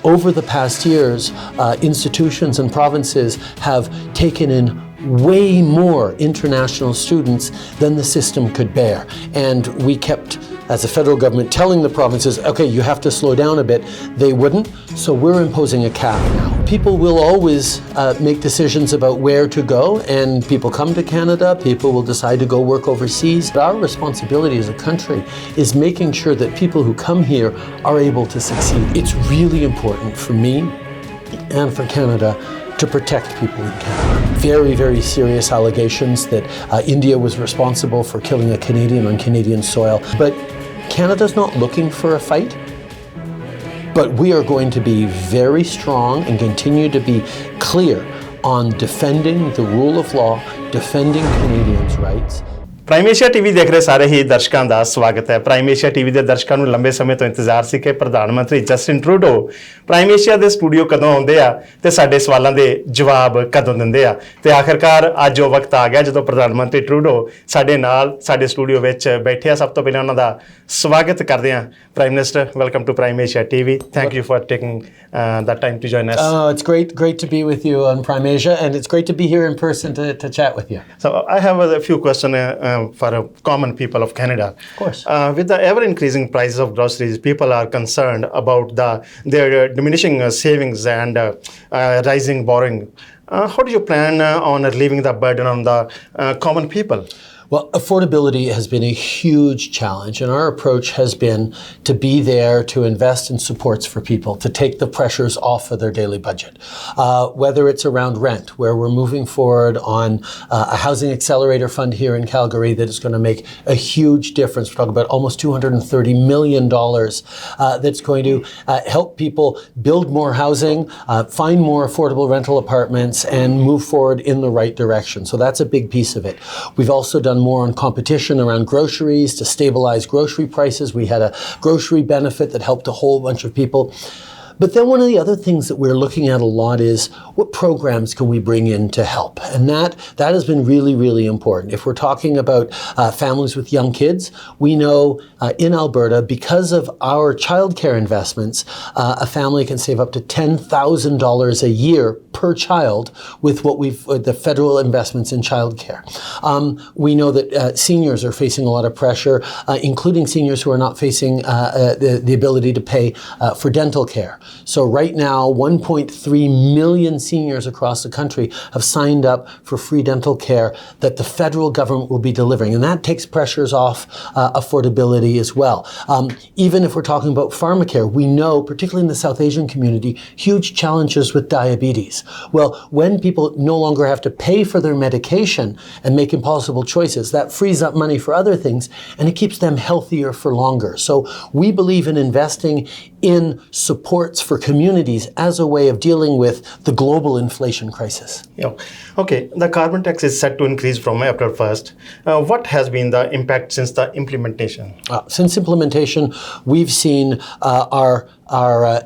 over the past years, institutions and provinces have taken in way more international students than the system could bear. And we kept, as a federal government, telling the provinces, okay, you have to slow down a bit. They wouldn't, so we're imposing a cap now. People will always make decisions about where to go, and people come to Canada, people will decide to go work overseas. But our responsibility as a country is making sure that people who come here are able to succeed. It's really important for me and for Canada to protect people in Canada. Very, very serious allegations that India was responsible for killing a Canadian on Canadian soil. But Canada's not looking for a fight, but we are going to be very strong and continue to be clear on defending the rule of law, defending Canadians' rights. Prime Asia TV ਦੇਖ ਰਹੇ ਸਾਰੇ ਹੀ ਦਰਸ਼ਕਾਂ ਦਾ ਸਵਾਗਤ ਹੈ। ਪ੍ਰਾਈਮੇਸ਼ੀਆ TV ਦੇ ਦਰਸ਼ਕਾਂ ਨੂੰ ਲੰਬੇ ਸਮੇਂ ਤੋਂ ਇੰਤਜ਼ਾਰ ਸੀ ਕਿ ਪ੍ਰਧਾਨ ਮੰਤਰੀ ਜਸਟਿਨ ਟਰੂਡੋ ਪ੍ਰਾਈਮੇਸ਼ੀਆ ਦੇ ਸਟੂਡੀਓ ਕਦੋਂ ਆਉਂਦੇ ਆ ਤੇ ਸਾਡੇ ਸਵਾਲਾਂ ਦੇ ਜਵਾਬ ਕਦੋਂ ਦਿੰਦੇ ਆ ਤੇ ਆਖਰਕਾਰ ਅੱਜ ਉਹ ਵਕਤ ਆ ਗਿਆ ਜਦੋਂ ਪ੍ਰਧਾਨ ਮੰਤਰੀ ਟਰੂਡੋ ਸਾਡੇ ਨਾਲ ਸਾਡੇ ਸਟੂਡੀਓ ਵਿੱਚ ਬੈਠੇ ਆ। ਸਭ ਤੋਂ ਪਹਿਲਾਂ ਉਹਨਾਂ ਦਾ ਸਵਾਗਤ ਕਰਦੇ ਆ। Prime minister, welcome to Prime Asia TV. Thank you for taking the time to join us. It's great to be with you on Prime Asia, and it's great to be here in person to chat with you. So I have a few questions for common people of Canada. Of course. With the ever-increasing prices of groceries, people are concerned about their diminishing savings and rising borrowing. How do you plan on relieving the burden on the common people? Well, affordability has been a huge challenge, and our approach has been to be there to invest in supports for people, to take the pressures off of their daily budget. Whether it's around rent, where we're moving forward on a housing accelerator fund here in Calgary that is going to make a huge difference. We're talking about almost $230 million that's going to help people build more housing, find more affordable rental apartments, and move forward in the right direction. So that's a big piece of it. We've also done more on competition around groceries to stabilize grocery prices. We had a grocery benefit that helped a whole bunch of people. But then one of the other things that we're looking at a lot is what programs can we bring in to help? And that has been really, really important. If we're talking about families with young kids, we know in Alberta, because of our childcare investments, a family can save up to $10,000 a year per child with the federal investments in childcare. We know that seniors are facing a lot of pressure, including seniors who are not facing the ability to pay for dental care. So right now, 1.3 million seniors across the country have signed up for free dental care that the federal government will be delivering. And that takes pressures off affordability as well. Even if we're talking about pharmacare, we know, particularly in the South Asian community, huge challenges with diabetes. Well, when people no longer have to pay for their medication and make impossible choices, that frees up money for other things, and it keeps them healthier for longer. So we believe in investing in supports for communities as a way of dealing with the global inflation crisis. Yeah. Okay, the carbon tax is set to increase from April 1st. What has been the impact since the implementation? Since implementation, we've seen our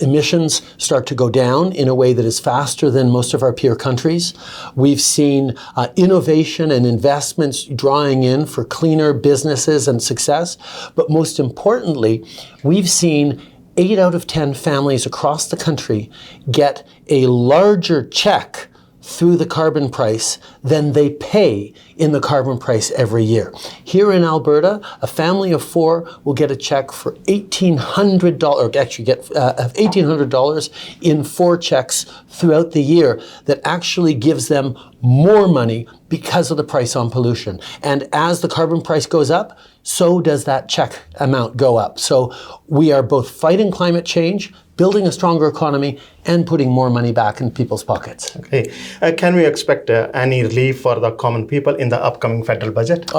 emissions start to go down in a way that is faster than most of our peer countries. We've seen innovation and investments drawing in for cleaner businesses and success. But most importantly, we've seen 8 out of 10 families across the country get a larger check through the carbon price than they pay in the carbon price every year. Here in Alberta, a family of 4 will get a check for $1,800, or actually get $1,800 in 4 checks throughout the year that actually gives them more money because of the price on pollution. And as the carbon price goes up, so does that check amount go up. So we are both fighting climate change, building a stronger economy, and putting more money back in people's pockets. Okay. Can we expect any relief for the common people in the upcoming federal budget?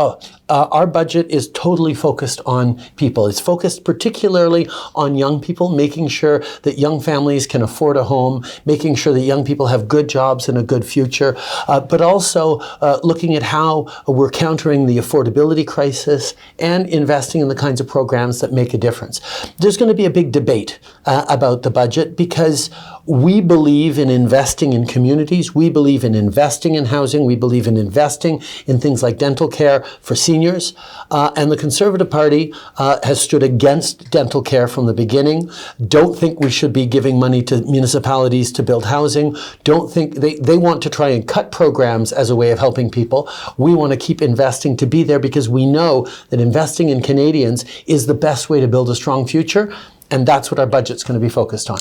Our budget is totally focused on people. It's focused particularly on young people, making sure that young families can afford a home, making sure that young people have good jobs and a good future, but also looking at how we're countering the affordability crisis and investing in the kinds of programs that make a difference. There's going to be a big debate about the budget because we believe in investing in communities. We believe in investing in housing. We believe in investing in things like dental care for seniors. And the Conservative Party has stood against dental care from the beginning. Don't think we should be giving money to municipalities to build housing. Don't think they want to try and cut programs as a way of helping people. We want to keep investing to be there because we know that investing in Canadians is the best way to build a strong future. And that's what our budget's going to be focused on.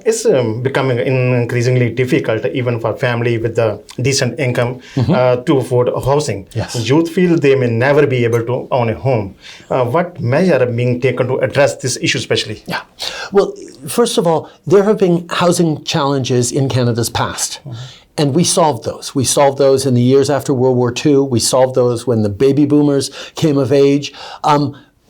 It's becoming increasingly difficult, even for family with a decent income, to afford housing. Yes. Youth feel they may never be able to own a home. What measures are being taken to address this issue especially? Yeah. Well, first of all, there have been housing challenges in Canada's past. And we solved those. We solved those in the years after World War II. We solved those when the baby boomers came of age.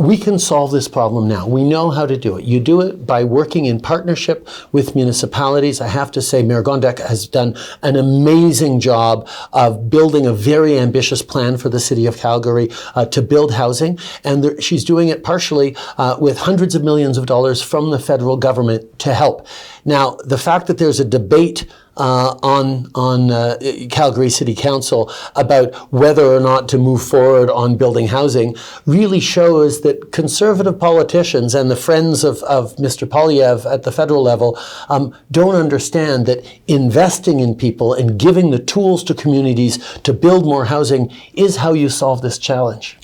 We can solve this problem now. We know how to do it. You do it by working in partnership with municipalities. I have to say Mayor Gondek has done an amazing job of building a very ambitious plan for the city of Calgary to build housing. And she's doing it partially with hundreds of millions of dollars from the federal government to help. Now, the fact that there's a debate on Calgary City Council about whether or not to move forward on building housing really shows that Conservative politicians and the friends of Mr. Poilievre at the federal level don't understand that investing in people and giving the tools to communities to build more housing is how you solve this challenge.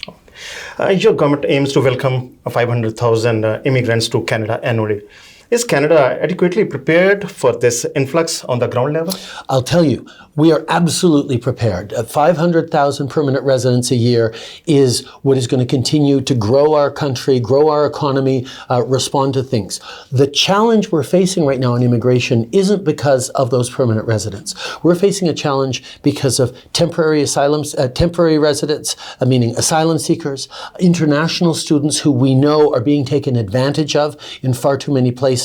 Your government aims to welcome 500,000 immigrants to Canada annually. Is Canada adequately prepared for this influx on the ground level? I'll tell you, we are absolutely prepared. 500,000 permanent residents a year is what is going to continue to grow our country, grow our economy, respond to things. The challenge we're facing right now in immigration isn't because of those permanent residents. We're facing a challenge because of temporary residents, meaning asylum seekers, international students who we know are being taken advantage of in far too many places,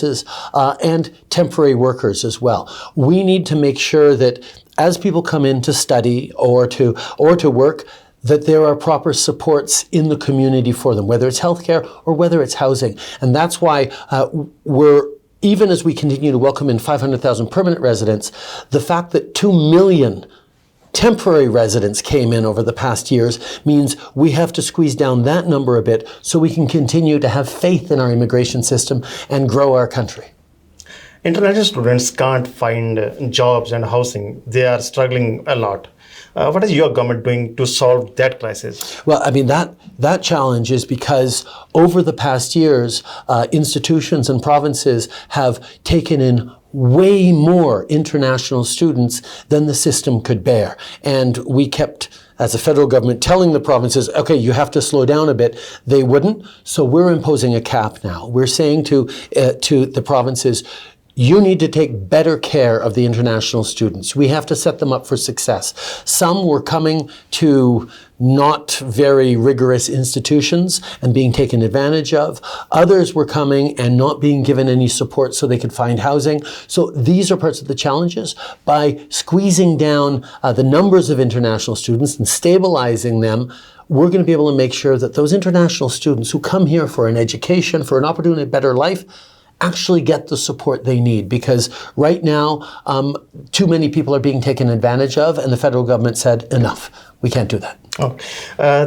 and temporary workers as well. We need to make sure that as people come in to study or to work, that there are proper supports in the community for them, whether it's healthcare or whether it's housing. And that's why even as we continue to welcome in 500,000 permanent residents, the fact that 2 million temporary residents came in over the past years means we have to squeeze down that number a bit so we can continue to have faith in our immigration system and grow our country. International students can't find jobs and housing. They are struggling a lot. What is your government doing to solve that crisis? Well, I mean, that challenge is because over the past years, institutions and provinces have taken in way more international students than the system could bear. And we kept, as a federal government, telling the provinces, okay, you have to slow down a bit. They wouldn't. So we're imposing a cap now. We're saying to the provinces, you need to take better care of the international students. We have to set them up for success. Some were coming to not very rigorous institutions and being taken advantage of. Others were coming and not being given any support so they could find housing. So these are parts of the challenges. By squeezing down the numbers of international students and stabilizing them, we're going to be able to make sure that those international students who come here for an education, for an opportunity, a better life, actually get the support they need, because right now too many people are being taken advantage of, and the federal government said enough. We can't do that.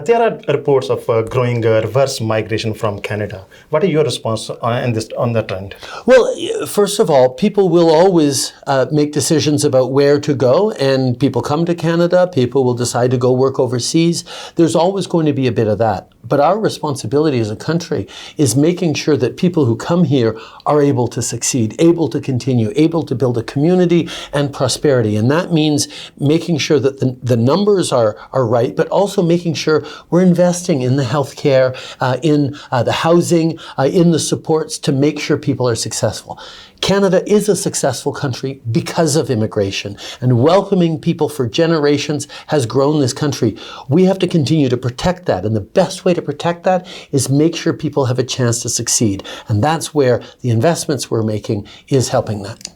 There are reports of growing reverse migration from Canada. What is your response on that trend? Well, first of all, people will always make decisions about where to go, and people come to Canada, people will decide to go work overseas. There's always going to be a bit of that. But our responsibility as a country is making sure that people who come here are able to succeed, able to continue, able to build a community and prosperity. And that means making sure that the numbers are right, but also making sure we're investing in the healthcare, in the housing, in the supports to make sure people are successful. Canada is a successful country because of immigration, and welcoming people for generations has grown this country. We have to continue to protect that, and the best way to protect that is make sure people have a chance to succeed. And that's where the investments we're making is helping that.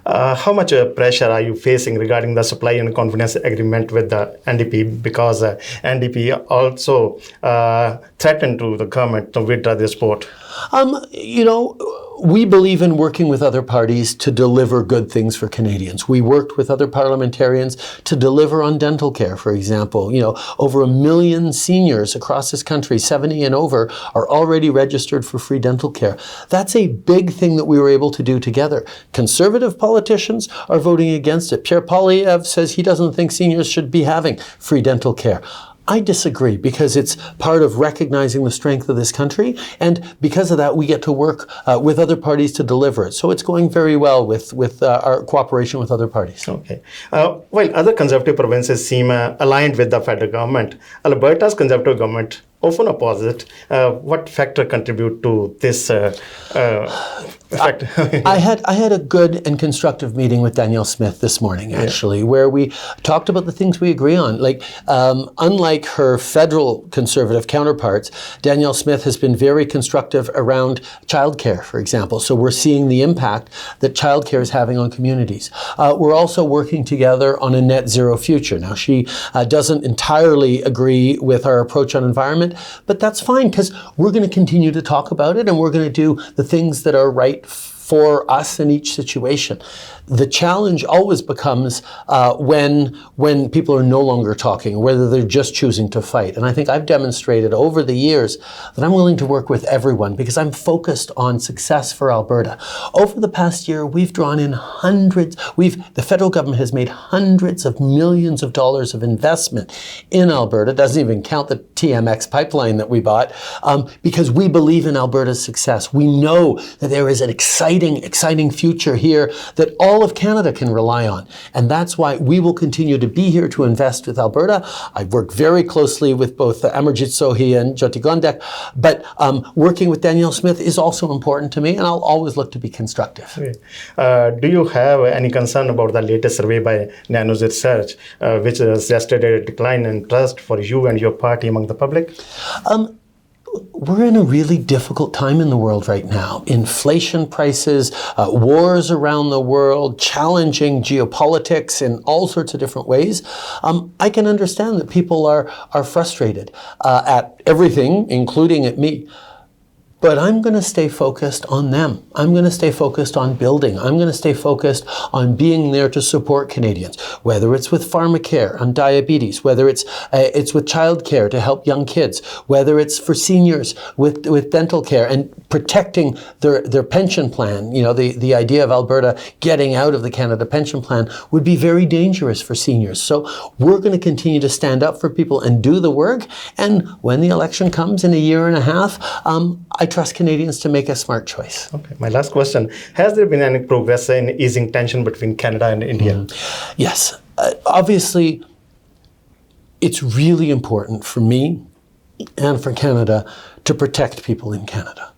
How much pressure are you facing regarding the supply and confidence agreement with the NDP? Because NDP also threatened to the government to withdraw their support. We believe in working with other parties to deliver good things for Canadians. We worked with other parliamentarians to deliver on dental care, for example. Over 1 million seniors across this country, 70 and over, are already registered for free dental care. That's a big thing that we were able to do together. Conservative politicians are voting against it. Pierre Poilievre says he doesn't think seniors should be having free dental care. I disagree, because it's part of recognizing the strength of this country, and because of that we get to work with other parties to deliver it. So it's going very well with our cooperation with other parties. Okay. While other conservative provinces seem aligned with the federal government, Alberta's conservative government often oppose it. What factor contribute to this effect? I had a good and constructive meeting with Danielle Smith this morning, actually, where we talked about the things we agree on. Like, unlike her federal conservative counterparts, Danielle Smith has been very constructive around childcare, for example. So we're seeing the impact that childcare is having on communities. We're also working together on a net zero future. Now, she doesn't entirely agree with our approach on environment, but that's fine, because we're going to continue to talk about it, and we're going to do the things that are right for us in each situation. The challenge always becomes when people are no longer talking, whether they're just choosing to fight. And I think I've demonstrated over the years that I'm willing to work with everyone, because I'm focused on success for Alberta. Over the past year, we've drawn in the federal government has made hundreds of millions of dollars of investment in Alberta. Doesn't even count the TMX pipeline that we bought, because we believe in Alberta's success. We know that there is an exciting future here that all of Canada can rely on. And that's why we will continue to be here to invest with Alberta. I work very closely with both Amarjit Sohi and Jyoti Gondek, but working with Danielle Smith is also important to me, and I'll always look to be constructive. Okay. Do you have any concern about the latest survey by Nanos Research, which suggested a decline in trust for you and your party among the public? We're in a really difficult time in the world right now. Inflation prices, wars around the world, challenging geopolitics in all sorts of different ways. I can understand that people are frustrated at everything, including at me. But I'm going to stay focused on them. I'm going to stay focused on building. I'm going to stay focused on being there to support Canadians, whether it's with pharmacare on diabetes, whether it's with childcare to help young kids, whether it's for seniors with dental care and protecting their pension plan. The idea of Alberta getting out of the Canada pension plan would be very dangerous for seniors. So we're going to continue to stand up for people and do the work. And when the election comes in a year and a half, I trust Canadians to make a smart choice. Okay. My last question. Has there been any progress in easing tension between Canada and India? Yes. Obviously, it's really important for me and for Canada to protect people in Canada.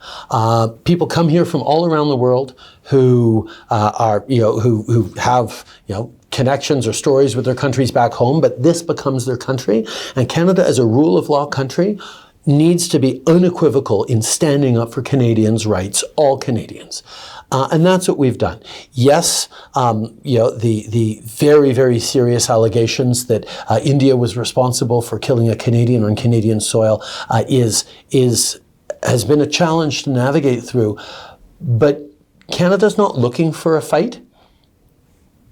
People come here from all around the world who who have connections or stories with their countries back home, but this becomes their country. And Canada, as a rule of law country, needs to be unequivocal in standing up for Canadians' rights, all Canadians. And that's what we've done. Yes, the very, very serious allegations that India was responsible for killing a Canadian on Canadian soil has been a challenge to navigate through. But Canada's not looking for a fight.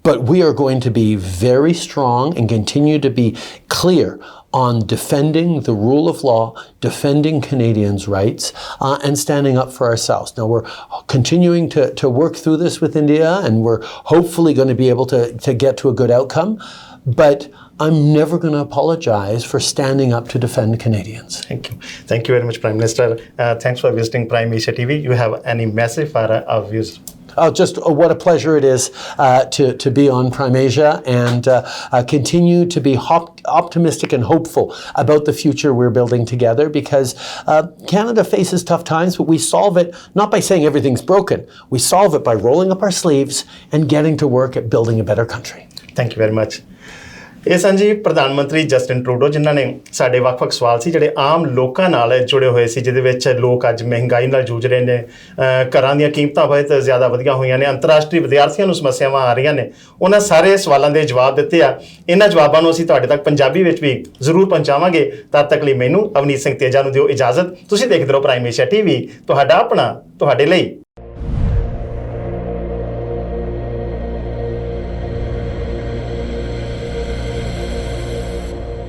But we are going to be very strong and continue to be clear on defending the rule of law, defending Canadians' rights, and standing up for ourselves. Now, we're continuing to work through this with India, and we're hopefully going to be able to get to a good outcome. But I'm never going to apologize for standing up to defend Canadians. Thank you. Thank you very much, Prime Minister. Thanks for visiting Prime Asia TV. You have any message for our viewers? Just what a pleasure it is to be on Prime Asia and continue to be optimistic and hopeful about the future we're building together, because Canada faces tough times, but we solve it not by saying everything's broken. We solve it by rolling up our sleeves and getting to work at building a better country. Thank you very much. ਇਹ ਸਨ ਜੀ ਪ੍ਰਧਾਨ ਮੰਤਰੀ Justin Trudeau, ਜਿਨ੍ਹਾਂ ਨੇ ਸਾਡੇ ਵੱਖ-ਵੱਖ ਸਵਾਲ ਸੀ ਜਿਹੜੇ ਆਮ ਲੋਕਾਂ ਨਾਲ ਜੁੜੇ ਹੋਏ ਸੀ, ਜਿਹਦੇ ਵਿੱਚ ਲੋਕ ਅੱਜ ਮਹਿੰਗਾਈ ਨਾਲ ਜੂਝ ਰਹੇ ਨੇ, ਘਰਾਂ ਦੀਆਂ ਕੀਮਤਾਂ ਬਹੁਤ ਜ਼ਿਆਦਾ ਵਧੀਆਂ ਹੋਈਆਂ ਨੇ, ਅੰਤਰਰਾਸ਼ਟਰੀ ਵਿਦਿਆਰਥੀਆਂ ਨੂੰ ਸਮੱਸਿਆਵਾਂ ਆ ਰਹੀਆਂ ਨੇ। ਉਹਨਾਂ ਸਾਰੇ ਸਵਾਲਾਂ ਦੇ ਜਵਾਬ ਦਿੱਤੇ ਆ। ਇਹਨਾਂ ਜਵਾਬਾਂ ਨੂੰ ਅਸੀਂ ਤੁਹਾਡੇ ਤੱਕ ਪੰਜਾਬੀ ਵਿੱਚ ਵੀ ਜ਼ਰੂਰ ਪਹੁੰਚਾਵਾਂਗੇ। ਤਦ ਤੱਕ ਲਈ ਮੈਨੂੰ ਅਵਨੀਤ ਸਿੰਘ ਤੇਜਾ ਨੂੰ ਦਿਓ ਇਜਾਜ਼ਤ। ਤੁਸੀਂ ਦੇਖਦੇ ਰਹੋ ਪ੍ਰਾਈਮ ਏਸ਼ੀਆ TV, ਤੁਹਾਡਾ ਆਪਣਾ, ਤੁਹਾਡੇ ਲਈ।